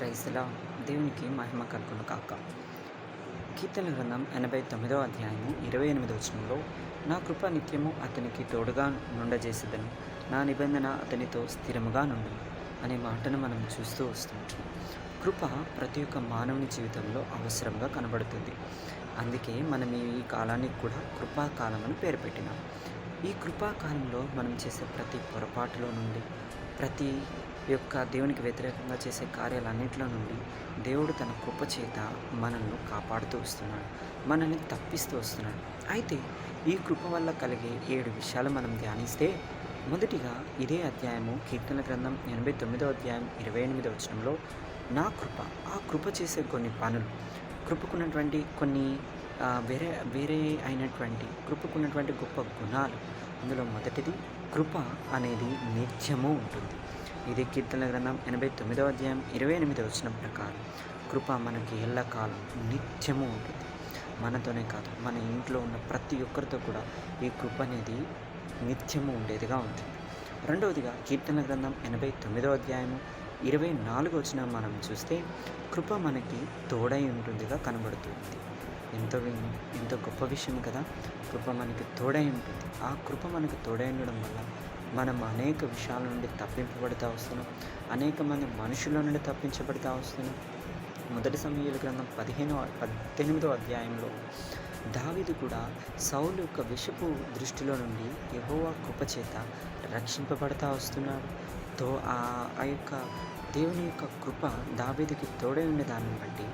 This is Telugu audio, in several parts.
ప్రైజ్లా దేవునికి మహిమ కలుగును కాక. కీర్తనల గ్రంథం 89వ అధ్యాయము 28వ వచనంలో, నా కృప నిత్యము అతనికి తోడుగా నుండజేసేదను, నా నిబంధన అతనితో స్థిరముగా నుండు అనే మాటను మనం చూస్తూ వస్తుంటాం. కృప ప్రతి ఒక్క మానవుని జీవితంలో అవసరంగా కనబడుతుంది. అందుకే మనం ఈ కాలానికి కూడా కృపాకాలం అని పేరు పెట్టినాం. ఈ కృపాకాలంలో మనం చేసే ప్రతి పొరపాటులో నుండి, ప్రతి యొక్క దేవునికి వ్యతిరేకంగా చేసే కార్యాలన్నింటిలో నుండి దేవుడు తన కృప చేత మనల్ని కాపాడుతూ వస్తున్నాడు, మనల్ని తప్పిస్తూ వస్తున్నాడు. అయితే ఈ కృప వల్ల కలిగే 7 విషయాలు మనం ధ్యానిస్తే, మొదటిగా ఇదే అధ్యాయము కీర్తనల గ్రంథం 89వ అధ్యాయం 28వ వచనంలో, నా కృప, ఆ కృప చేసే కొన్ని పనులు, కృపకున్నటువంటి కొన్ని వేరే వేరే అయినటువంటి కృపకున్నటువంటి గొప్ప గుణాలు. అందులో మొదటిది, కృప అనేది నిత్యము ఉంటుంది. ఇది కీర్తనల గ్రంథం 89వ అధ్యాయం 28వ వచనం ప్రకారం కృప మనకి ఎల్లకాలం నిత్యము ఉంటుంది. మనతోనే కాదు, మన ఇంట్లో ఉన్న ప్రతి ఒక్కరితో కూడా ఈ కృప అనేది నిత్యము ఉండేదిగా ఉంటుంది. రెండవదిగా కీర్తనల గ్రంథం 89వ అధ్యాయము 24వ వచనం మనం చూస్తే, కృప మనకి తోడై ఉంటుందిగా కనబడుతుంది. ఎంతో గొప్ప విషయం కదా. కృప మనకి తోడై ఉంటుంది. ఆ కృప మనకి తోడై ఉండడం వల్ల మనం అనేక విషయాల నుండి తప్పింపబడుతూ వస్తున్నాం, అనేక మంది మనుషుల నుండి తప్పించబడుతూ వస్తున్నాం. మొదటి సమూయేలు గ్రంథం 18వ అధ్యాయంలో దావీదు కూడా సౌలు యొక్క విషపు దృష్టిలో నుండి యెహోవా కృప చేత రక్షింపబడతా వస్తున్నాడు. ఆ యొక్క దేవుని యొక్క కృప దావీదుకి తోడై ఉండే దాన్ని బట్టి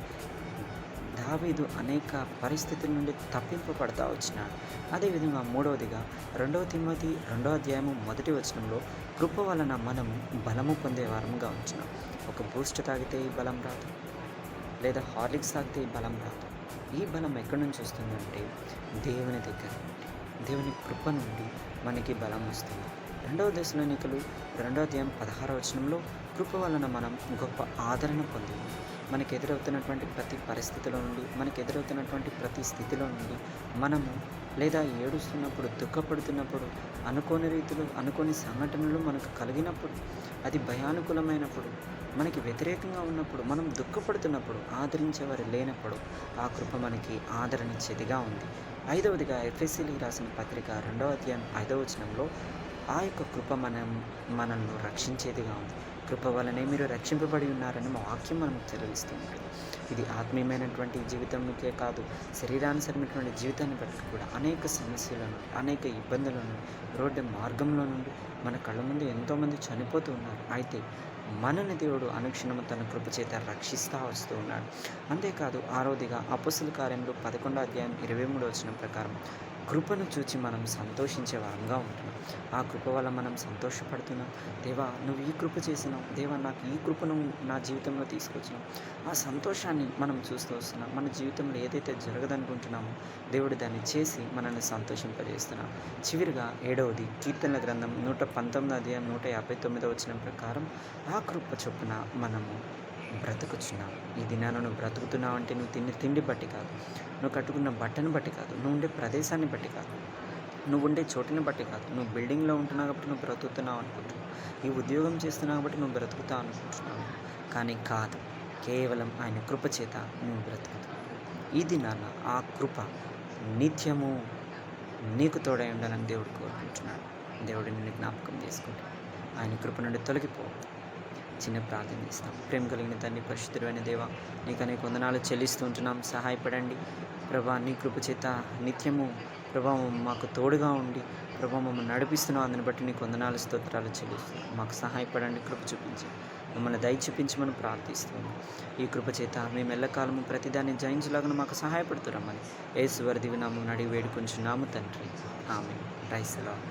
దావీదు అనేక పరిస్థితుల నుండి తప్పింపబడతా వచ్చినాడు. అదేవిధంగా మూడవదిగా 2వ తిమోతి 2వ అధ్యాయము 1వ వచనంలో, కృప వలన మనము బలము పొందేవారముగా ఉంటున్నాం. ఒక బూస్ట్ తాగితే ఈ బలం రాదు, లేదా హార్లిక్స్ తాగితే ఈ బలం రాదు. ఈ బలం ఎక్కడి నుంచి వస్తుందంటే దేవుని దగ్గర నుండి, దేవుని కృప నుండి మనకి బలం వస్తుంది. 2వ దశలోనికలు 2వ అధ్యాయం 16వ వచనంలో, కృప వలన మనం గొప్ప ఆదరణ పొందింది. మనకు ఎదురవుతున్నటువంటి ప్రతి పరిస్థితిలో నుండి, మనకు ఎదురవుతున్నటువంటి ప్రతి స్థితిలో నుండి మనము, లేదా ఏడుస్తున్నప్పుడు, దుఃఖపడుతున్నప్పుడు, అనుకోని రీతిలో అనుకోని సంఘటనలు మనకు కలిగినప్పుడు, అది భయానుకూలమైనప్పుడు, మనకి వ్యతిరేకంగా ఉన్నప్పుడు, మనం దుఃఖపడుతున్నప్పుడు, ఆదరించేవారు లేనప్పుడు ఆ కృప మనకి ఆదరణించేదిగా ఉంది. ఐదవదిగా ఎఫెసీయులకు రాసిన పత్రిక 2వ అధ్యాయం 5వ వచనంలో, ఆ యొక్క కృప మనల్ని రక్షించేదిగా ఉంది. కృప వలనే మీరు రక్షింపబడి ఉన్నారని మా వాక్యం మనకు తెలియజేస్తూ ఉంటుంది. ఇది ఆత్మీయమైనటువంటి జీవితంకే కాదు, శరీరానుసరమైనటువంటి జీవితాన్ని బట్టి కూడా అనేక సమస్యలను, అనేక ఇబ్బందులను, రోడ్డు మార్గంలో నుండి మన కళ్ళ ముందు ఎంతోమంది చనిపోతూ ఉన్నారు. అయితే మనని దేవుడు అనుక్షణము తన కృప చేత రక్షిస్తూ వస్తూ ఉన్నాడు. అంతేకాదు, ఆరోదిగా అపోస్తలుల కార్యములు 11వ అధ్యాయం 23వ వచనం ప్రకారం కృపను చూచి మనం సంతోషించే వారంగా ఉంటున్నాం. ఆ కృప వల్ల మనం సంతోషపడుతున్నాం. దేవా, నువ్వు ఈ కృప చేసినావు, దేవా నాకు ఈ కృపను నా జీవితంలో తీసుకొచ్చినావు. ఆ సంతోషాన్ని మనం చూస్తూ వస్తున్నాం. మన జీవితంలో ఏదైతే జరగదనుకుంటున్నామో దేవుడు దాన్ని చేసి మనల్ని సంతోషింపజేస్తున్నాం. చివరిగా 7వది కీర్తనల గ్రంథం 119వ అధ్యాయం 159వ వచనం ప్రకారం ఆ కృప చొప్పున మనము బ్రతుకుచున్నావు. ఈ దినాన నువ్వు బ్రతుకుతున్నావు అంటే నువ్వు తిన్న తిండి బట్టి కాదు, నువ్వు కట్టుకున్న బట్టను బట్టి కాదు, నువ్వు ఉండే ప్రదేశాన్ని బట్టి కాదు, నువ్వు ఉండే చోటుని బట్టి కాదు. నువ్వు బిల్డింగ్లో ఉంటున్నావు కాబట్టి నువ్వు బ్రతుకుతున్నావు అనుకుంటున్నావు, ఈ ఉద్యోగం చేస్తున్నావు కాబట్టి నువ్వు బ్రతుకుతావు అనుకుంటున్నావు. కానీ కాదు, కేవలం ఆయన కృప చేత నువ్వు బ్రతుకుతావు. ఈ దినాన ఆ కృప నిత్యము నీకు తోడై ఉండాలని దేవుడు కోరుకుంటున్నాడు. దేవుడు నిన్ను జ్ఞాపకం చేసుకుంటా, ఆయన కృప నుండి తొలగిపోవద్దు. చిన్న ప్రార్థన చేస్తాం. ప్రేమ కలిగిన తండ్రి, పరిశుద్ధుడైన దేవ, నీకు అనేక వందనాలు చెల్లిస్తూ ఉంటున్నాం. సహాయపడండి ప్రభా. నీ కృప చేత నిత్యము ప్రభా మాకు తోడుగా ఉండి ప్రభా మమ్మల్ని నడిపిస్తున్నావు. అందుని బట్టి నీకు వందనాలు, స్తోత్రాలు చెల్లిస్తున్నాం. మాకు సహాయపడండి, కృప చూపించి మమ్మల్ని దయ చూపించమని ప్రార్థిస్తున్నాం. ఈ కృప చేత మేము ఎల్లకాలము ప్రతిదాన్ని జయించలాగా మాకు సహాయపడుతున్నామని యేసు వారి దివ్య నామమున అడిగి వేడుకొంచున్నాము తండ్రి. ఆమేన్. Praise the lord.